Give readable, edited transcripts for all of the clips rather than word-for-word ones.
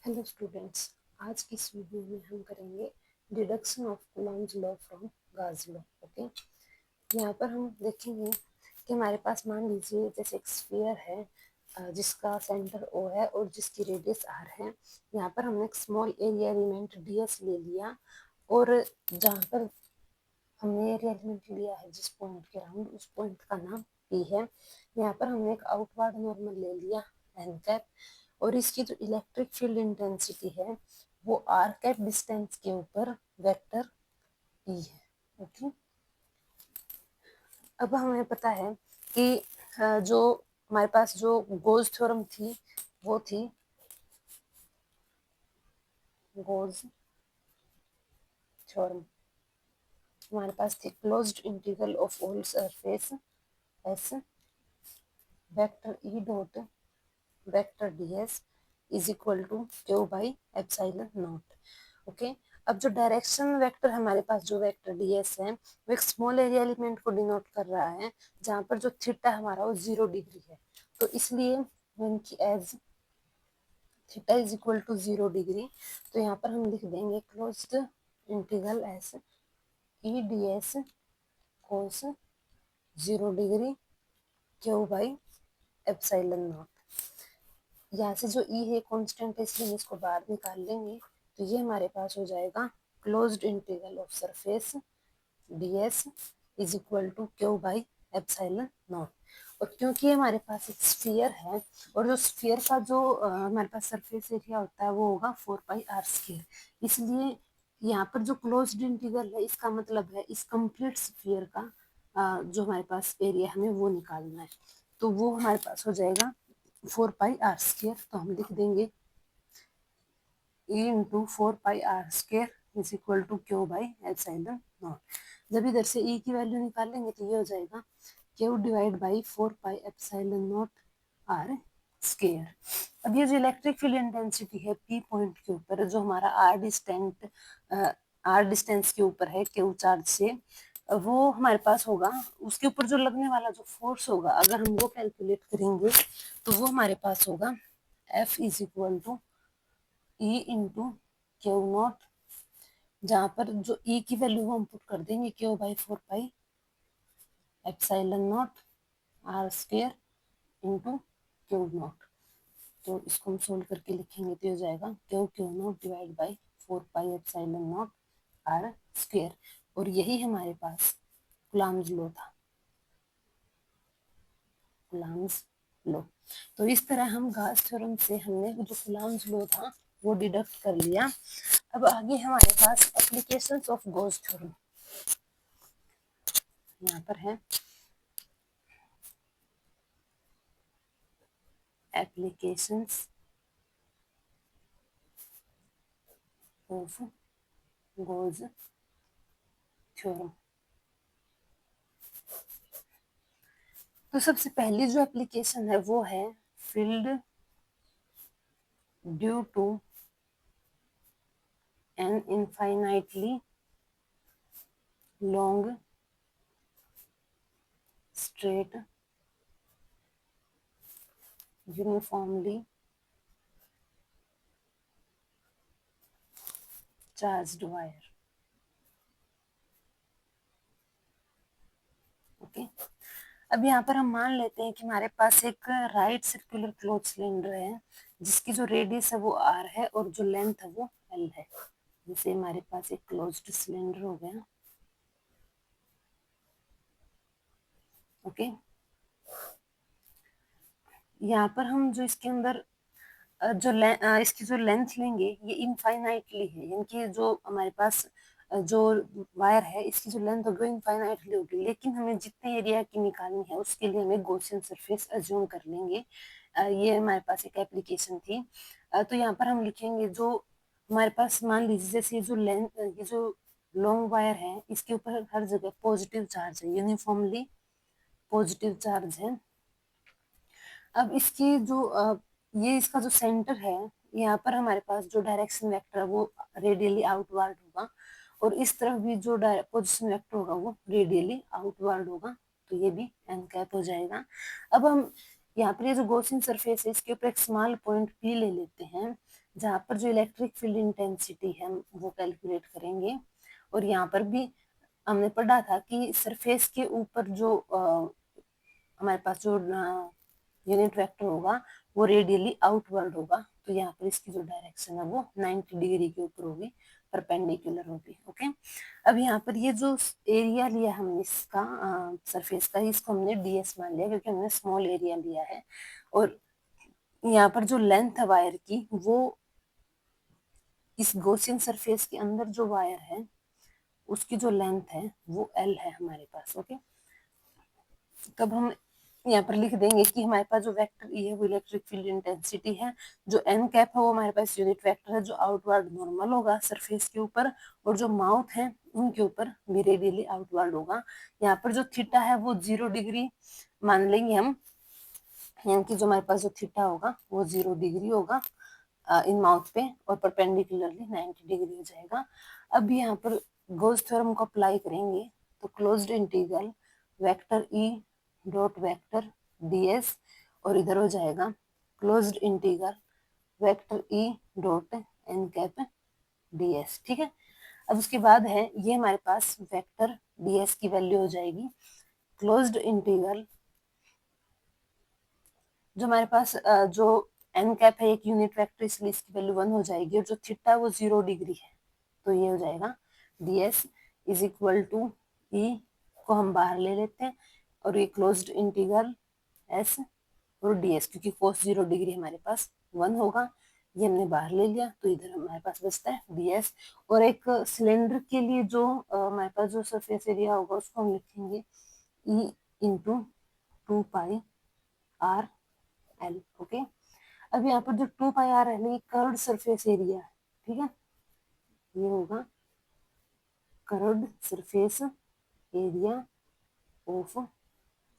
Hello students, आज की इस वीडियो में हम करेंगे deduction of Coulomb's law from Gauss law. Okay, यहाँ पर हम देखेंगे कि हमारे पास मान लीजिए जैसे एक स्फीयर है जिसका सेंटर O है और जिसकी रेडियस R है। यहाँ पर हमने एक स्मॉल एरिया एलिमेंट ds ले लिया और जहाँ पर हमने एरिया एलिमेंट लिया है जिस पॉइंट के अराउंड, उस पॉइंट का नाम P है। यहाँ पर हमने एक आउटवर्ड नॉर्मल ले लिया n कैप और इसकी जो इलेक्ट्रिक फील्ड इंटेंसिटी है वो r कैप डिस्टेंस के ऊपर वेक्टर E है। ओके, अब हमें पता है कि जो हमारे पास जो गोज थ्योरम थी वो थी गोज थ्योरम। हमारे पास थी closed integral of all surface S vector E dot vector ds is equal to Q by epsilon naught. Okay, अब जो डायरेक्शन वेक्टर हमारे पास जो वेक्टर ds है वो एक स्मॉल एरिया एलिमेंट को डिनोट कर रहा है जहाँ पर जो थीटा हमारा वो 0 डिग्री है। तो इसलिए when की as theta is equal to 0 degree, तो यहाँ पर हम लिख देंगे closed integral S E D S cos 0 degree Q by epsilon naught. यहाँ से जो ई है कांस्टेंट है इसलिए हम इसको बाहर निकाल लेंगे, तो ये हमारे पास हो जाएगा closed integral of surface ds is equal to Q by epsilon naught. और क्योंकि हमारे पास एक स्फीयर है और जो स्फीयर का जो हमारे पास सरफेस एरिया होता है वो होगा 4πr², इसलिए यहाँ पर जो क्लोज्ड इंटीग्रल है इसका मतलब है इस कंप्लीट स्फीयर का जो हमारे पास एरिया हमें वो निकालना है, तो वो हमारे पास हो जाएगा 4πr²। तो हम लिख देंगे e into 4πr² is equal to Q by epsilon naught. जब इधर से e की वैल्यू निकालेंगे तो ये हो जाएगा Q divide by 4π epsilon naught r square. अब ये जो इलेक्ट्रिक फील्ड इंटेंसिटी है p पॉइंट के ऊपर जो हमारा r डिस्टेंस के ऊपर है क्यू चार्ज से, वो हमारे पास होगा उसके ऊपर जो लगने वाला जो फोर्स होगा अगर हम वो कैलकुलेट करेंगे तो वो हमारे पास होगा F is equal to E into Q naught, जहाँ पर जो ई की वैल्यू हम पुट कर देंगे Q by 4π epsilon naught R square into Q naught. तो इसको हम सोल्व करके लिखेंगे तो हो जाएगा Q naught divide by 4π epsilon naught R square. और यही हमारे पास कूलॉम्स लॉ था, कूलॉम्स लॉ। तो इस तरह हम गाउस थ्योरम से हमने जो कूलॉम्स लॉ था वो डिडक्ट कर लिया। अब आगे हमारे पास एप्लीकेशंस ऑफ गॉस थ्योरम यहाँ पर है। Applications of Gauss theorem. तो सबसे पहली जो एप्लीकेशन है वो है field due to an infinitely long straight uniformly charged wire. Okay, अब यहाँ पर हम मान लेते हैं कि हमारे पास एक राइट सर्कुलर क्लोथ सिलेंडर है जिसकी जो रेडियस है वो r है और जो लेंथ है वो l है। जैसे हमारे पास एक क्लोज्ड सिलेंडर हो गया। ओके, यहाँ पर हम जो इसके अंदर इसकी जो लेंथ लेंगे ये इनफाइनाइटली है, यानी कि जो हमारे पास जो वायर है इसकी जो लेंथ होगी इनफाइनाइटली होगी, लेकिन हमें जितने एरिया की निकालनी है उसके लिए हमें गॉसियन सरफेस अज्यूम कर लेंगे। ये हमारे पास एक एप्लीकेशन थी। तो यहाँ पर हम लिखेंगे जो हमारे पास मान लीजिए जैसे ये जो लॉन्ग वायर है इसके ऊपर हर जगह पॉजिटिव चार्ज है, यूनिफॉर्मली पॉजिटिव चार्ज है। अब इसकी जो ये इसका जो सेंटर है यहाँ पर हमारे पास जो डायरेक्शन वेक्टर है वो रेडियली आउटवर्ड होगा और इस तरफ भी जो पोजिशन वेक्टर होगा वो रेडियली आउटवर्ड होगा, तो ये भी एन कैप हो जाएगा। अब हम यहाँ पर ये जो गॉसियन सरफेस है इसके ऊपर एक स्मॉल पॉइंट पी ले लेते हैं जहाँ पर जो इलेक्ट्रिक फील्ड इंटेंसिटी है हम वो कैलकुलेट करेंगे। और यहाँ पर भी हमने पढ़ा था कि सरफेस के ऊपर जो हमारे पास जो यूनिट वेक्टर होगा वो रेडियली आउटवर्ड होगा, तो यहाँ पर इसकी जो डायरेक्शन है वो 90 डिग्री के ऊपर होगी, परपेंडिकुलर होगी। ओके, अब यहाँ पर ये जो एरिया लिया हमने इसका सरफेस का, इसको हमने ds मान लिया क्योंकि हमने स्मॉल एरिया लिया है। और यहाँ पर जो लेंथ है वायर की, वो इस गॉसियन सरफेस के अंदर जो वायर है उसकी जो लेंथ है वो l है हमारे पास। ओके, तब हम यहाँ पर लिख देंगे कि हमारे पास जो वेक्टर ई है वो इलेक्ट्रिक फील्ड इंटेंसिटी है, जो एन कैप है वो हमारे पास यूनिट वेक्टर है जो आउटवर्ड नॉर्मल होगा सरफेस के ऊपर, और जो माउथ है उनके ऊपर भी रेडियली आउटवर्ड होगा। यहाँ पर जो थीटा है वो 0 डिग्री मान लेंगे हम, यानी कि जो हमारे पास जो थीटा होगा वो 0 डिग्री होगा इन माउथ पे, और परपेंडिकुलरली 90 डिग्री हो जाएगा। अब यहाँ पर गॉस थ्योरम को अप्लाई करेंगे तो closed integral vector E dot vector ds, और इधर हो जाएगा closed integral vector E dot N cap ds। ठीक है, अब उसके बाद है ये हमारे पास वेक्टर ds की वैल्यू हो जाएगी क्लोज्ड इंटीग्रल, जो हमारे पास जो एन कैप है एक यूनिट वेक्टर इसलिए इसकी वैल्यू 1 हो जाएगी, और जो थीटा वो 0 डिग्री है, तो ये हो जाएगा ds इज इक्वल टू ई को हम बाहर ले लेते हैं, और ये क्लोज्ड इंटीग्रल s और ds, क्योंकि cos 0 डिग्री हमारे पास 1 होगा, ये हमने बाहर ले लिया, तो इधर हमारे पास बचता है ds। और एक सिलेंडर के लिए जो हमारे पास जो सरफेस एरिया होगा उसको हम लिखेंगे e into 2 pi r l। Okay, अब यहाँ पर जो 2 पाई r है ये कर्व्ड सरफेस एरिया है। ठीक है, ये होगा curved surface area of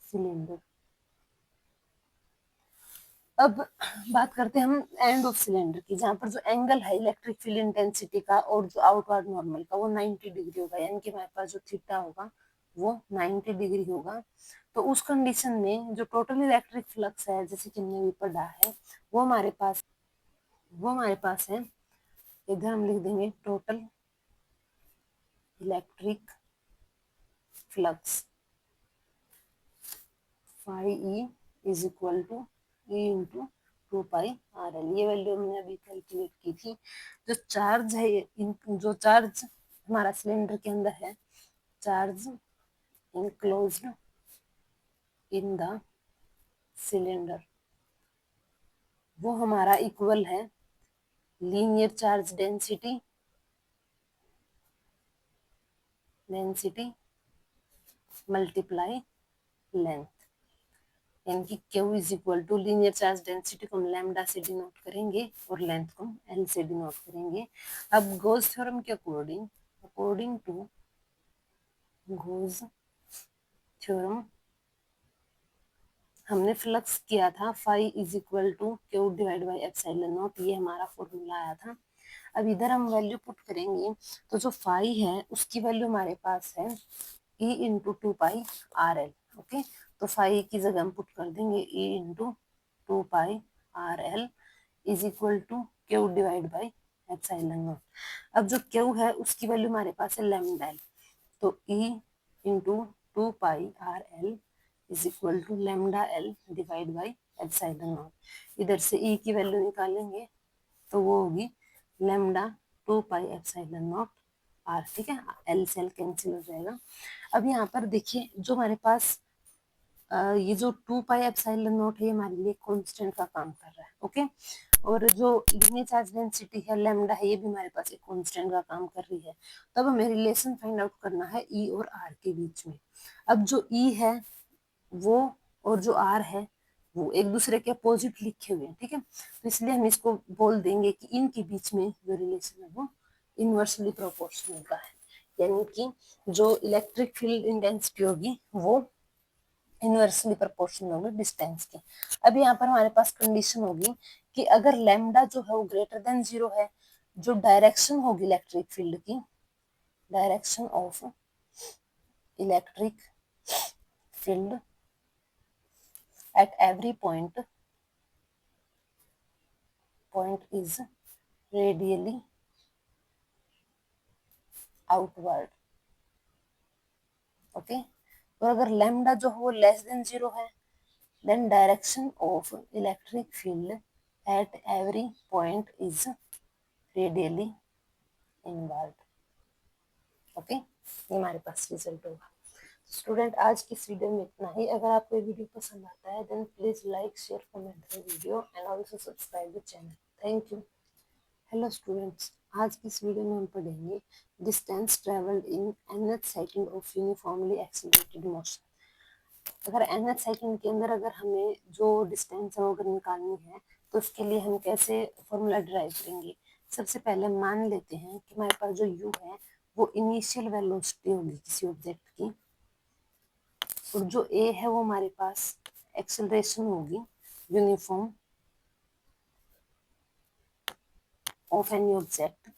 cylinder. अब बात करते हैं हम एंड ऑफ सिलेंडर की, जहाँ पर जो एंगल है इलेक्ट्रिक फील्ड इंटेंसिटी का और जो आउटवर्ड नॉर्मल का वो 90 डिग्री होगा, यानी कि हमारे पास जो थीटा होगा वो 90 डिग्री होगा। तो उस कंडीशन में जो टोटल इलेक्ट्रिक फ्लक्स है, जैसे कि हमने भी पढ़ा है, वो हमारे पास है, इधर हम लिख देंगे total electric flux phi E is equal to E into 2 pi r l। ये वैल्यू हमने अभी कैलकुलेट की थी। जो चार्ज है जो चार्ज हमारा सिलेंडर के अंदर है, charge enclosed in the cylinder, वो हमारा इक्वल है linear charge density multiply length, यानी कि Q is equal to linear charge density को हम लैम्डा से डिनोट करेंगे और लेंथ को हम L से डिनोट करेंगे। अब गॉस थ्योरम के अकॉर्डिंग टू गॉस थ्योरम हमने फ्लक्स किया था phi is equal to Q divide by epsilon naught, ये हमारा फॉर्मूला आया था। अब इधर हम वैल्यू पुट करेंगे तो जो फाई है उसकी वैल्यू हमारे पास है E into 2 pi r l। Okay, तो फाई की जगह हम पुट कर देंगे E into 2 pi r l is equal to Q divide by epsilon naught. अब जो क्यू है उसकी वैल्यू हमारे पास है लैम्डा l, तो E into 2 pi r l is equal to lambda l divide by epsilon naught. इधर से ई की वैल्यू निकालेंगे तो वो होगी lambda 2 pi epsilon naught r। ठीक है, एल से एल कैंसिल हो जाएगा। अब यहाँ पर देखिए जो हमारे पास ये जो 2 पाई एप्सिलॉन नॉट है ये हमारे लिए कांस्टेंट का काम कर रहा है। ओके, और जो लीनियर चार्ज डेंसिटी है लैम्डा है ये भी हमारे पास एक कांस्टेंट का काम कर रही है। तब हमें रिलेशन फाइंड आउट करना है ई और आर के बीच में। अब जो ई है वो और जो आर है वो एक दूसरे के अपोजिट लिखे हुए हैं। ठीक है, तो इसलिए हम इसको बोल देंगे कि इनके बीच में जो रिलेशन है वो इनवर्सली प्रोपोर्शनल का है, यानी कि जो इलेक्ट्रिक फील्ड इंटेंसिटी होगी वो इनवर्सली प्रोपोर्शनल होगी डिस्टेंस के। अब यहाँ पर हमारे पास कंडीशन होगी कि अगर लैम्डा जो है वो ग्रेटर देन 0 है, जो डायरेक्शन होगी इलेक्ट्रिक फील्ड की, direction of electric field at every point is radially outward. Okay, और अगर लैम्डा जो है वो लेस देन 0 है, then direction of electric field at every point is radially inward. Okay, ये हमारे पास रिजल्ट होगा। स्टूडेंट, आज की इस वीडियो में इतना ही। अगर आपको ये वीडियो पसंद आता है then please like share comment the video and also subscribe the channel. Thank you. Hello students, आज की इस वीडियो में हम पढ़ेंगे distance travelled in nth second of uniformly accelerated motion. अगर nth सेकंड के अंदर अगर हमें जो डिस्टेंस है वो अगर निकालनी है तो उसके लिए हम कैसे फॉर्मूला डिराइव करेंगे। सबसे पहले मान लेते हैं कि हमारे पास जो u है वो इनिशियल वेलोसिटी होगी किसी ऑब्जेक्ट की, और जो a है वो हमारे पास एक्सेलरेशन होगी यूनिफॉर्म ऑफ एनी ऑब्जेक्ट।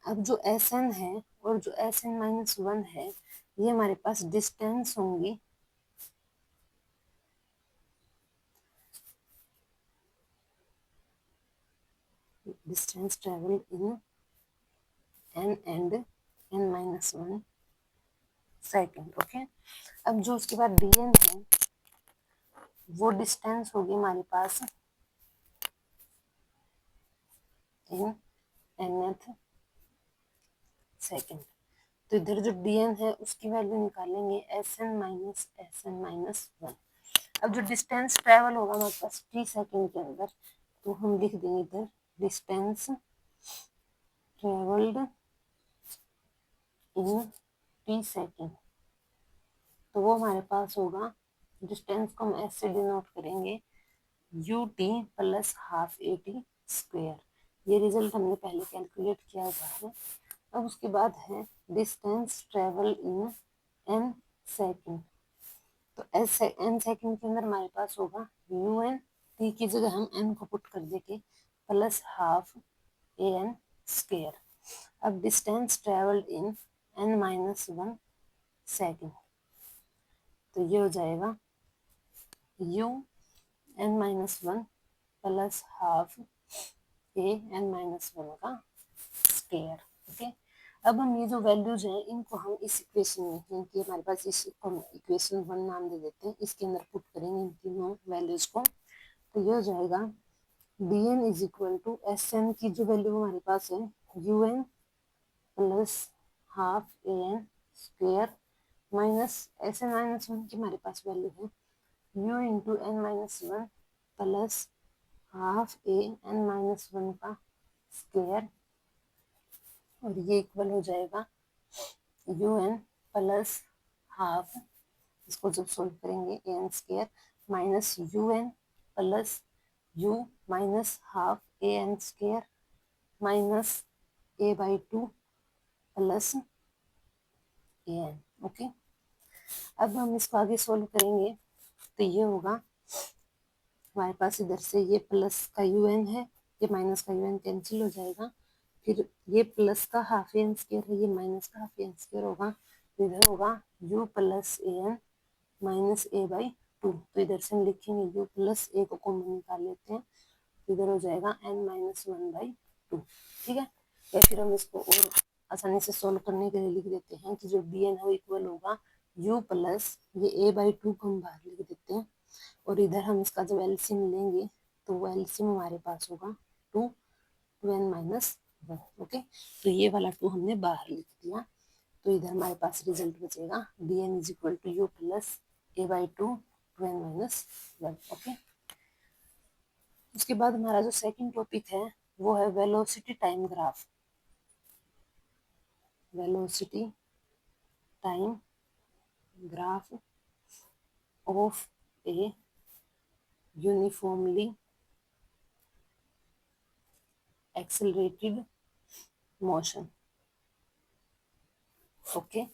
अब जो Sn है और जो Sn-1 है ये हमारे पास डिस्टेंस होंगी distance travel in n and n-1 second. Okay, अब जो उसके बाद dn है वो डिस्टेंस होगी हमारे पास इन nth सेकेंड। तो इधर जो dn है उसकी वैल्यू निकालेंगे Sn-1। अब जो डिस्टेंस ट्रेवल होगा हमारे पास t सेकेंड के अंदर, तो हम लिख देंगे इधर डिस्टेंस ट्रेवल्ड इन t सेकेंड। तो वो हमारे पास होगा, डिस्टेंस को हम ऐसे डिनोट करेंगे ut plus half at square. ये रिजल्ट हमने पहले कैलकुलेट किया हुआ है। अब उसके बाद है distance travel in n second. तो n सेकेंड के अंदर हमारे पास होगा un, t की जगह हम n को पुट कर देंगे प्लस हाफ an स्क्वायर। अब डिस्टेंस ट्रेवल्ड इन n-1 सेकेंड, तो ये हो जाएगा u n-1 plus half a n-1 का स्क्वायर। ओके, अब हम ये जो वैल्यूज हैं इनको हम इस इक्वेशन में, क्योंकि हमारे पास इस इक्वेशन 1 नाम दे देते हैं, इसके अंदर पुट करेंगे इन तीनों वैल्यूज को। तो ये हो जाएगा dn is equal to Sn की जो वैल्यू हमारे पास है un plus half an square minus Sn-1 की हमारे पास वैल्यू है u into n-1 plus half a n-1 का स्क्वायर, और ये इक्वल हो जाएगा un प्लस हाफ, इसको जब सोल्व करेंगे an square minus un plus u minus half an square minus a/2 plus an। Okay, अब हम इसको आगे सोल्व करेंगे तो ये होगा हमारे पास इधर से ये प्लस का un है, ये माइनस का un कैंसिल हो जाएगा, फिर ये प्लस का हाफ एन स्क्वायर है, ये माइनस का हाफ एन स्क्वायर होगा, तो इधर होगा u plus A N minus a/2। तो इधर से हम लिखेंगे u प्लस a को कॉमन निकाल लेते हैं, तो इधर हो जाएगा n-1/2। ठीक है, या फिर हम इसको और आसानी से सोल्व करने के लिए लिख देते हैं कि जो bn है वो इक्वल होगा u प्लस ये a/2 को हम बाहर लिख देते हैं, और इधर हम इसका जब एलसीएम लेंगे तो वो एलसीएम हमारे पास होगा 2n-1। ओके, तो ये वाला 2 हमने बाहर लिख दिया, तो इधर हमारे पास रिजल्ट बचेगा dn is equal to u plus a/2 2n-1। Okay, उसके बाद हमारा जो सेकंड टॉपिक है वो है velocity time graph. Velocity time graph of a uniformly accelerated motion. Okay,